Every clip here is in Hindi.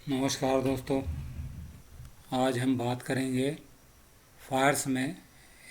नमस्कार दोस्तों। आज हम बात करेंगे फायर्स में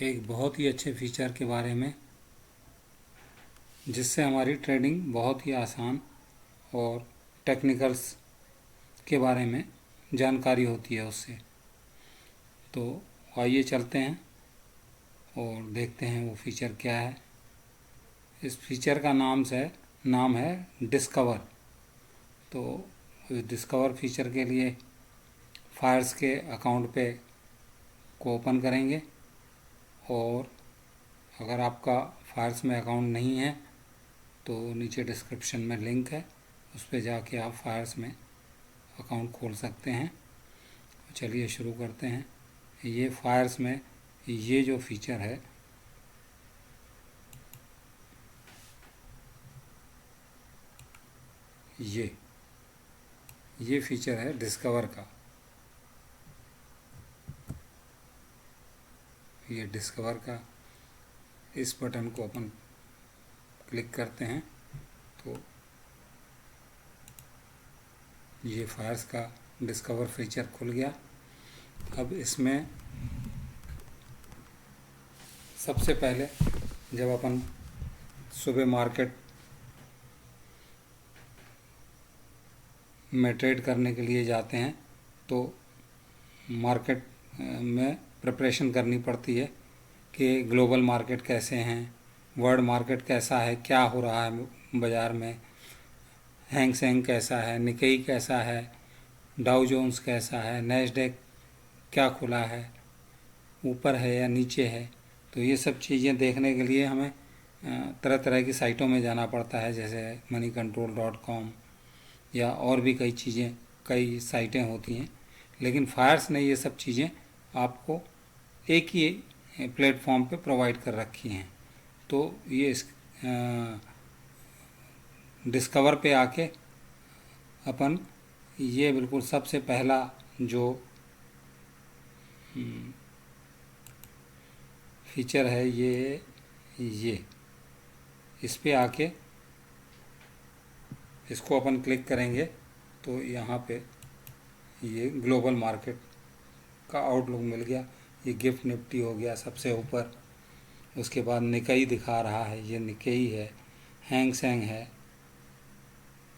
एक बहुत ही अच्छे फीचर के बारे में, जिससे हमारी ट्रेडिंग बहुत ही आसान और टेक्निकल्स के बारे में जानकारी होती है उससे। तो आइए चलते हैं और देखते हैं वो फीचर क्या है। इस फीचर का नाम है डिस्कवर। तो इस डिस्कवर फीचर के लिए फायर्स के अकाउंट पे को ओपन करेंगे, और अगर आपका फायर्स में अकाउंट नहीं है तो नीचे डिस्क्रिप्शन में लिंक है, उस पर जाके आप फायर्स में अकाउंट खोल सकते हैं। चलिए शुरू करते हैं। ये फायर्स में ये जो फीचर है, ये फीचर है डिस्कवर का। ये डिस्कवर का इस बटन को अपन क्लिक करते हैं तो ये फायर्स का डिस्कवर फीचर खुल गया। अब इसमें सबसे पहले जब अपन सुबह मार्केट में ट्रेड करने के लिए जाते हैं तो मार्केट में प्रिपरेशन करनी पड़ती है कि ग्लोबल मार्केट कैसे हैं, वर्ल्ड मार्केट कैसा है, क्या हो रहा है बाज़ार में, हैंग सेंग कैसा है, निकेई कैसा है, डाउ जोन्स कैसा है, नैस्डैक क्या खुला है, ऊपर है या नीचे है। तो ये सब चीज़ें देखने के लिए हमें तरह तरह की साइटों में जाना पड़ता है, जैसे moneycontrol.com या और भी कई साइटें होती हैं। लेकिन फायर्स ने ये सब चीज़ें आपको एक ही प्लेटफॉर्म पे प्रोवाइड कर रखी हैं। तो ये डिस्कवर पे आके अपन ये बिल्कुल सबसे पहला जो फीचर है ये इस पे आके इसको अपन क्लिक करेंगे तो यहाँ पे ये ग्लोबल मार्केट का आउटलुक मिल गया। ये गिफ्ट निफ्टी हो गया सबसे ऊपर। उसके बाद निकेई दिखा रहा है, ये निकेई है, हैंग सेंग है,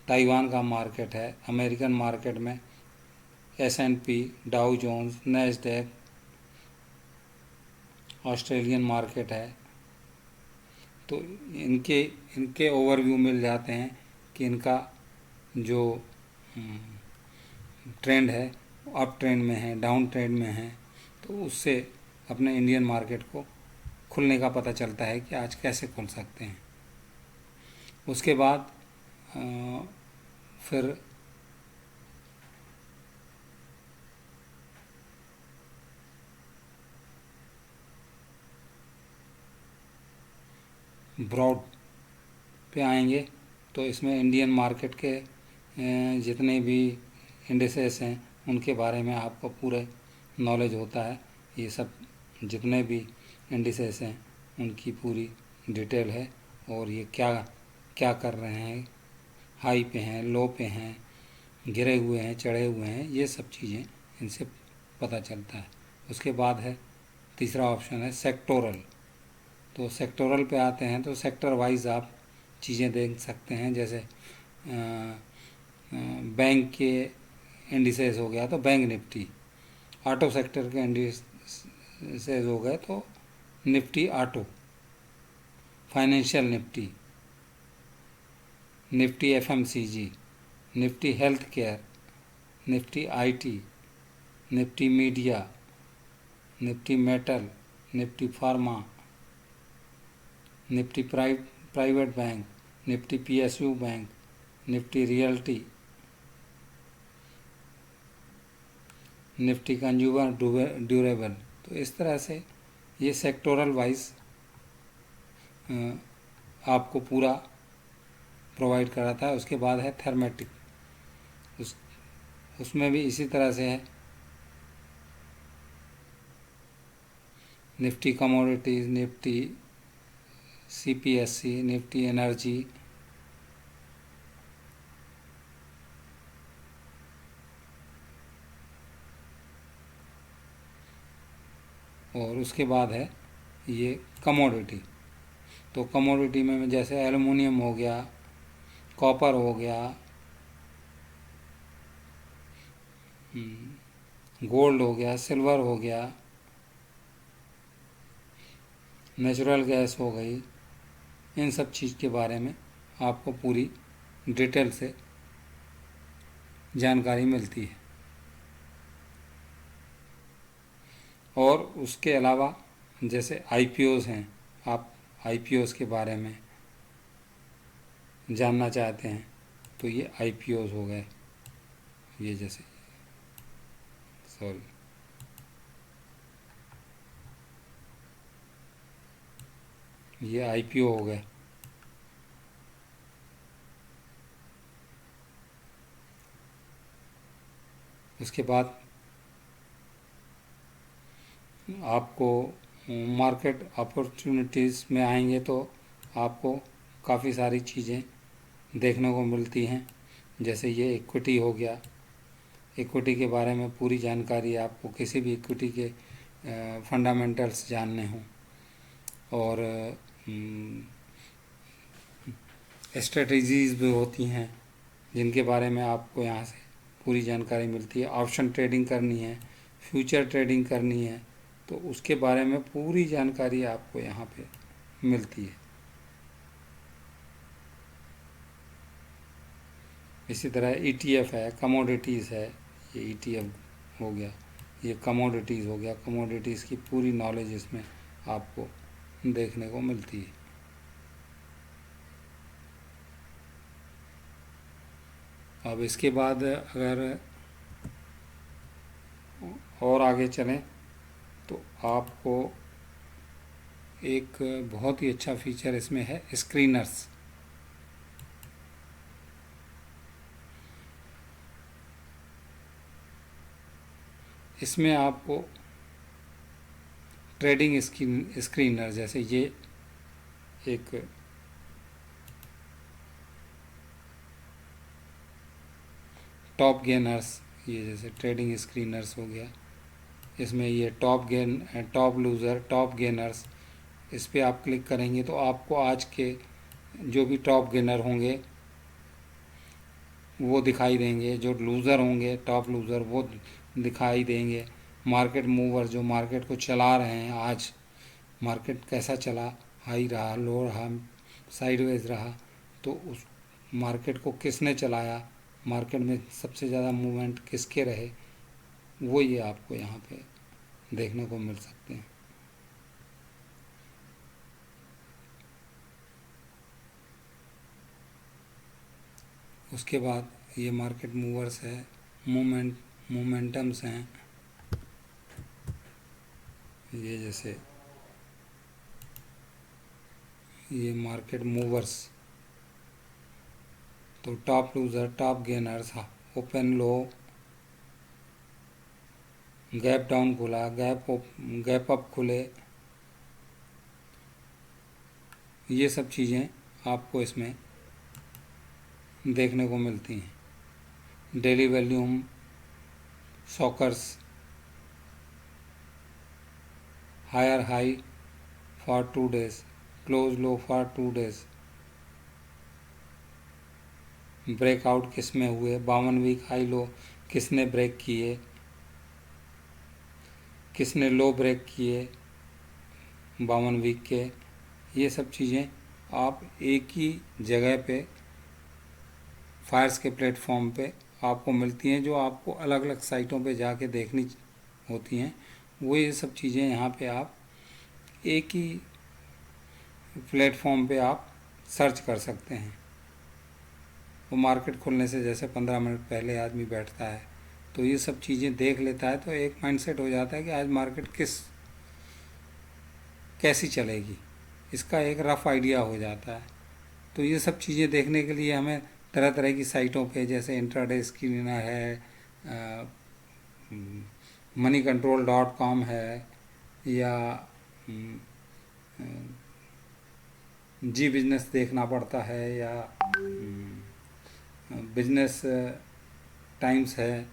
ताइवान का मार्केट है, अमेरिकन मार्केट में S&P, Dow Jones, Nasdaq, Australian market है। तो इनके इनके ओवरव्यू मिल जाते हैं कि इनका जो ट्रेंड है अप ट्रेंड में है, डाउन ट्रेंड में है। तो उससे अपने इंडियन मार्केट को खुलने का पता चलता है कि आज कैसे खुल सकते हैं। उसके बाद फिर ब्रॉड पे आएंगे तो इसमें इंडियन मार्केट के जितने भी इंडिसेस हैं उनके बारे में आपको पूरे नॉलेज होता है। ये सब जितने भी इंडिसेस हैं उनकी पूरी डिटेल है, और ये क्या क्या कर रहे हैं, हाई पे हैं, लो पे हैं, गिरे हुए हैं, चढ़े हुए हैं, ये सब चीज़ें इनसे पता चलता है। उसके बाद है तीसरा ऑप्शन है सेक्टोरल। तो सेक्टोरल पे आते हैं तो सेक्टर वाइज आप चीज़ें देख सकते हैं, जैसे बैंक के इंडिसेस हो गया तो बैंक निफ्टी, ऑटो सेक्टर के इंडिसेस हो गए तो Nifty auto, financial Nifty, Nifty FMCG, Nifty health care, Nifty IT, Nifty media, Nifty metal, Nifty pharma, Nifty private bank, Nifty PSU bank, Nifty realty, Nifty consumer durable. तो इस तरह से ये सेक्टोरल वाइज आपको पूरा प्रोवाइड कराता है। उसके बाद है थर्मेटिक, उस उसमें भी इसी तरह से है, Nifty commodities, Nifty CPSC, Nifty energy, और उसके बाद है ये कमोडिटी। तो कमोडिटी में जैसे एल्युमिनियम हो गया, कॉपर हो गया, गोल्ड हो गया, सिल्वर हो गया, नेचुरल गैस हो गई, इन सब चीज़ के बारे में आपको पूरी डिटेल से जानकारी मिलती है। और उसके अलावा जैसे आईपीओज़ हैं, आप आईपीओज़ के बारे में जानना चाहते हैं तो ये आईपीओज़ हो गए, ये जैसे सॉरी ये आईपीओ हो गए। उसके बाद आपको मार्केट अपॉर्चुनिटीज़ में आएंगे तो आपको काफ़ी सारी चीज़ें देखने को मिलती हैं। जैसे ये इक्विटी हो गया, इक्विटी के बारे में पूरी जानकारी, आपको किसी भी इक्विटी के फंडामेंटल्स जानने हों और स्ट्रेटजीज़ भी होती हैं जिनके बारे में आपको यहाँ से पूरी जानकारी मिलती है। ऑप्शन ट्रेडिंग करनी है, फ्यूचर ट्रेडिंग करनी है, तो उसके बारे में पूरी जानकारी आपको यहाँ पे मिलती है। इसी तरह ईटीएफ है, कमोडिटीज़ है, ये ईटीएफ हो गया, ये कमोडिटीज़ हो गया। कमोडिटीज़ की पूरी नॉलेज इसमें आपको देखने को मिलती है। अब इसके बाद अगर और आगे चलें तो आपको एक बहुत ही अच्छा फीचर इसमें है स्क्रीनर्स। इसमें आपको ट्रेडिंग स्क्रीनर, जैसे ये एक टॉप गेनर्स, ये जैसे ट्रेडिंग स्क्रीनर्स हो गया, इसमें ये टॉप लूज़र, टॉप गेनर्स, इस पर आप क्लिक करेंगे तो आपको आज के जो भी टॉप गेनर होंगे वो दिखाई देंगे, जो लूज़र होंगे टॉप लूज़र वो दिखाई देंगे। मार्केट मूवर जो मार्केट को चला रहे हैं, आज मार्केट कैसा चला, हाई रहा, लो रहा, साइडवेज रहा, तो उस मार्केट को किसने चलाया, मार्केट में सबसे ज़्यादा मूवमेंट किसके रहे, वो ये आपको यहाँ पे देखने को मिल सकते हैं। उसके बाद ये मार्केट मूवर्स है, मोमेंटम्स हैं, ये जैसे ये मार्केट मूवर्स, तो top loser, top gainers, open लो, गैप डाउन खुला, गैप अप खुले, ये सब चीज़ें आपको इसमें देखने को मिलती हैं। डेली वॉल्यूम, सॉकर्स, higher high for 2 days, close low for 2 days, breakout किस में हुए, 52 वीक हाई लो किसने ब्रेक किए, किसने लो ब्रेक किए 52 वीक के, ये सब चीज़ें आप एक ही जगह पे फायर्स के प्लेटफॉर्म पे आपको मिलती हैं, जो आपको अलग अलग साइटों पे जाके देखनी होती हैं। वो ये सब चीज़ें यहाँ पे आप एक ही प्लेटफॉर्म पे आप सर्च कर सकते हैं। वो मार्केट खुलने से जैसे 15 मिनट पहले आदमी बैठता है तो ये सब चीज़ें देख लेता है, तो एक माइंडसेट हो जाता है कि आज मार्केट कैसी चलेगी, इसका एक रफ आइडिया हो जाता है। तो ये सब चीज़ें देखने के लिए हमें तरह तरह की साइटों पे, जैसे इंट्राडे स्क्रीनर है, moneycontrol.com है, या जी बिजनेस देखना पड़ता है, या बिजनेस टाइम्स है,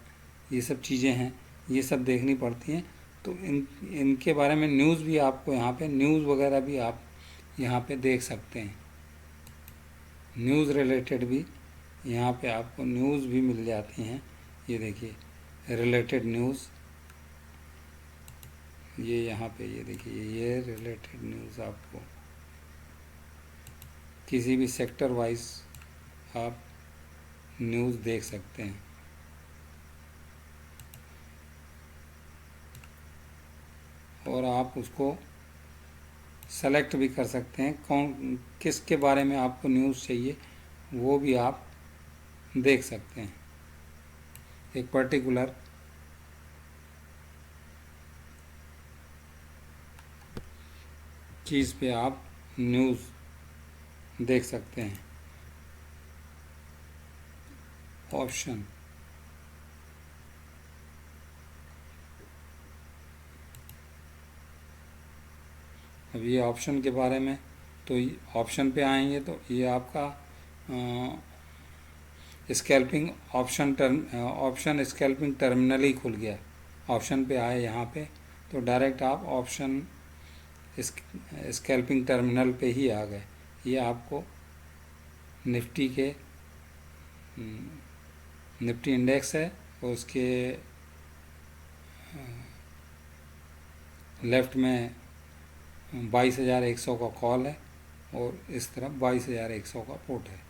ये सब चीज़ें हैं, ये सब देखनी पड़ती हैं। तो इनके बारे में न्यूज़ भी आपको यहाँ पे न्यूज़ वगैरह भी आप यहाँ पे देख सकते हैं। न्यूज़ रिलेटेड भी यहाँ पे आपको न्यूज़ भी मिल जाती हैं। ये देखिए रिलेटेड न्यूज़, ये यहाँ पे ये देखिए ये रिलेटेड न्यूज़ आपको किसी भी सेक्टर वाइज आप न्यूज़ देख सकते हैं। और आप उसको सेलेक्ट भी कर सकते हैं, कौन किसके बारे में आपको न्यूज़ चाहिए वो भी आप देख सकते हैं। एक पर्टिकुलर चीज़ पे आप न्यूज़ देख सकते हैं। ऑप्शन, अब ये ऑप्शन के बारे में, तो ऑप्शन पे आएंगे तो ये आपका स्कैल्पिंग ऑप्शन स्कैल्पिंग टर्मिनल ही खुल गया। ऑप्शन पे आए यहाँ पे तो डायरेक्ट आप ऑप्शन स्कैल्पिंग टर्मिनल पे ही आ गए। ये आपको निफ्टी के निफ्टी इंडेक्स है और उसके लेफ्ट में 22,100 का कॉल है और इस तरफ 22,100 का पुट है।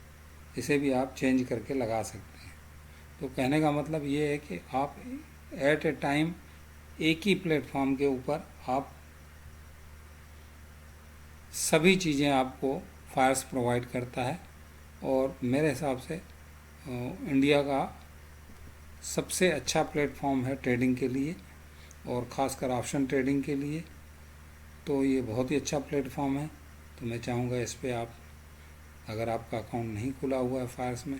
इसे भी आप चेंज करके लगा सकते हैं। तो कहने का मतलब ये है कि आप एट ए टाइम एक ही प्लेटफॉर्म के ऊपर आप सभी चीज़ें आपको फायर्स प्रोवाइड करता है। और मेरे हिसाब से इंडिया का सबसे अच्छा प्लेटफॉर्म है ट्रेडिंग के लिए और ख़ासकर ऑप्शन ट्रेडिंग के लिए। तो ये बहुत ही अच्छा प्लेटफॉर्म है। तो मैं चाहूँगा इस पर आप, अगर आपका अकाउंट नहीं खुला हुआ है फायर्स में,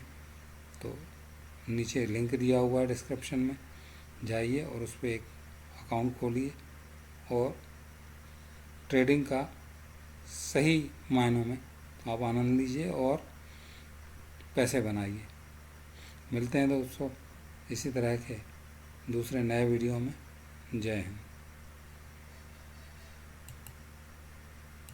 तो नीचे लिंक दिया हुआ है डिस्क्रिप्शन में, जाइए और उस पर एक अकाउंट खोलिए और ट्रेडिंग का सही मायनों में आप आनंद लीजिए और पैसे बनाइए। मिलते हैं दोस्तों इसी तरह के दूसरे नए वीडियो में। जय हिंद।